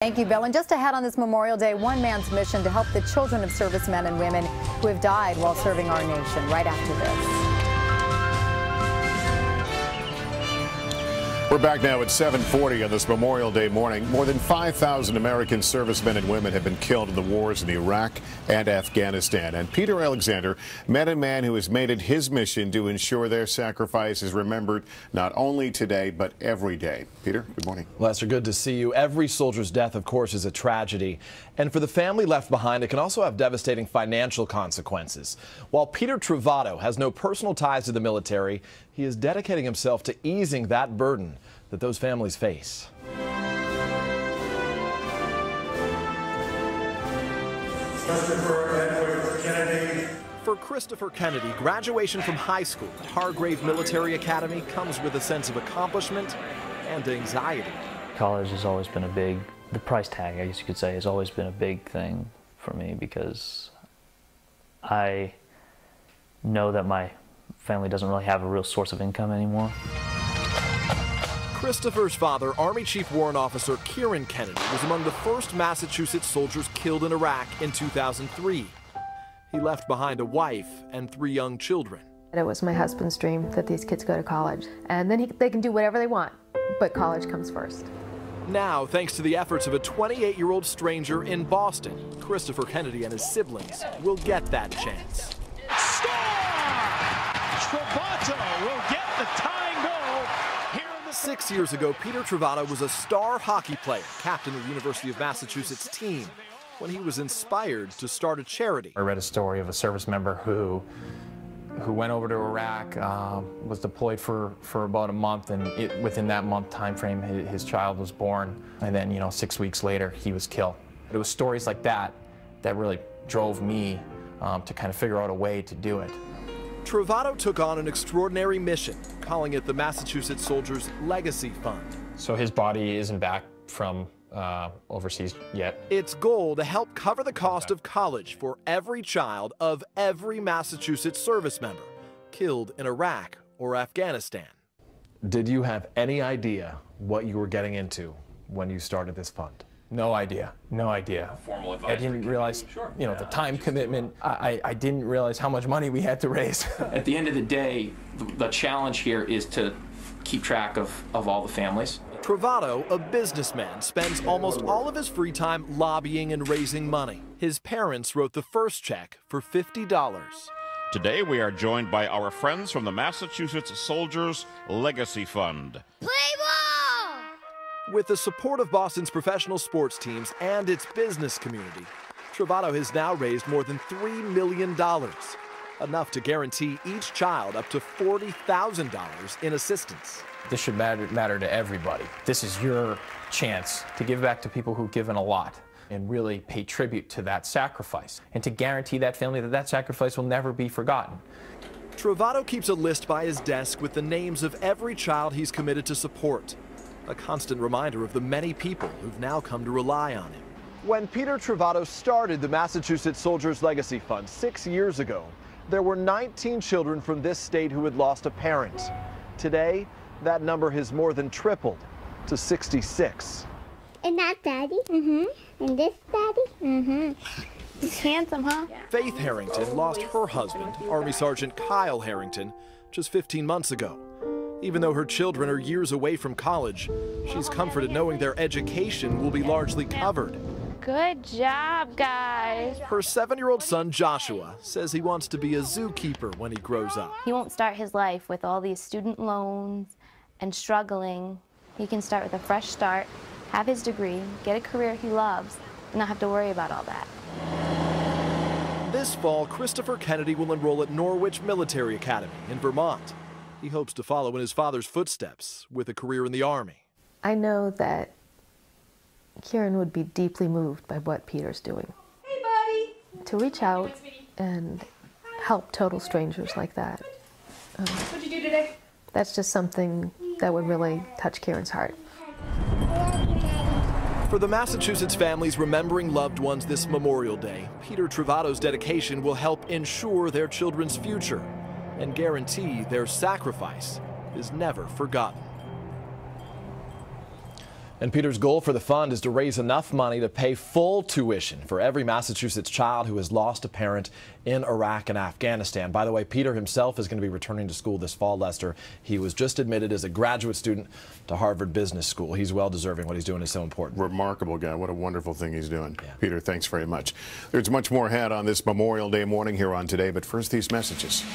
Thank you, Bill. And just ahead on this Memorial Day, one man's mission to help the children of servicemen and women who have died while serving our nation. Right after this. We're back now at 7:40 on this Memorial Day morning. More than 5,000 American servicemen and women have been killed in the wars in Iraq and Afghanistan. And Peter Alexander met a man who has made it his mission to ensure their sacrifice is remembered not only today, but every day. Peter, good morning. Lester, good to see you. Every soldier's death, of course, is a tragedy. And for the family left behind, it can also have devastating financial consequences. While Peter Trovato has no personal ties to the military, he is dedicating himself to easing that burden that those families face. For Christopher Kennedy, graduation from high school at Hargrave Military Academy comes with a sense of accomplishment and anxiety. College has always been the price tag, I guess you could say, has always been a big thing for me because I know that my family doesn't really have a real source of income anymore. Christopher's father, Army Chief Warrant Officer Kieran Kennedy, was among the first Massachusetts soldiers killed in Iraq in 2003. He left behind a wife and 3 young children. It was my husband's dream that these kids go to college, and then they can do whatever they want, but college comes first. Now, thanks to the efforts of a 28-year-old stranger in Boston, Christopher Kennedy and his siblings will get that chance. Trovato will get the tying goal here in the 6 years ago, Peter Trovato was a star hockey player, captain of the University of Massachusetts team, when he was inspired to start a charity. I read a story of a service member who went over to Iraq, was deployed for about a month, and within that month time frame, his child was born, and then 6 weeks later, he was killed. It was stories like that that really drove me to kind of figure out a way to do it. Trovato took on an extraordinary mission, calling it the Massachusetts Soldiers-Legacy-Fund. So his body isn't back from overseas yet. Its goal to help cover the cost of college for every child of every Massachusetts service member killed in Iraq or Afghanistan. Did you have any idea what you were getting into when you started this fund? No idea. No idea. Formal advice. I didn't realize, the time commitment. I didn't realize how much money we had to raise. At the end of the day, the challenge here is to keep track of all the families. Trovato, a businessman, spends almost all of his free time lobbying and raising money. His parents wrote the first check for $50. Today we are joined by our friends from the Massachusetts Soldiers-Legacy Fund. Play ball! With the support of Boston's professional sports teams and its business community, Trovato has now raised more than $3 million, enough to guarantee each child up to $40,000 in assistance. This should matter to everybody. This is your chance to give back to people who've given a lot and really pay tribute to that sacrifice and to guarantee that family that sacrifice will never be forgotten. Trovato keeps a list by his desk with the names of every child he's committed to support, a constant reminder of the many people who've now come to rely on him. When Peter Trovato started the Massachusetts Soldiers-Legacy Fund 6 years ago, there were 19 children from this state who had lost a parent. Today, that number has more than tripled to 66. And that Daddy? Mm-hmm. And this Daddy? Mm-hmm. He's handsome, huh? Yeah. Faith Harrington lost her husband, Army Sergeant Kyle Harrington, just 15 months ago. Even though her children are years away from college, she's comforted knowing their education will be largely covered. Good job, guys. Her 7-year-old son, Joshua, says he wants to be a zookeeper when he grows up. He won't start his life with all these student loans and struggling. He can start with a fresh start, have his degree, get a career he loves, and not have to worry about all that. This fall, Christopher Kennedy will enroll at Norwich Military Academy in Vermont. He hopes to follow in his father's footsteps with a career in the Army. I know that Kieran would be deeply moved by what Peter's doing. Hey, buddy! To reach out and help total strangers like that. What'd you do today? That's just something that would really touch Kieran's heart. For the Massachusetts families remembering loved ones this Memorial Day, Peter Trovato's dedication will help ensure their children's future and guarantee their sacrifice is never forgotten. And Peter's goal for the fund is to raise enough money to pay full tuition for every Massachusetts child who has lost a parent in Iraq and Afghanistan. By the way, Peter himself is going to be returning to school this fall, Lester. He was just admitted as a graduate student to Harvard Business School. He's well deserving. What he's doing is so important. Remarkable guy. What a wonderful thing he's doing. Yeah. Peter, thanks very much. There's much more ahead on this Memorial Day morning here on Today, but first these messages.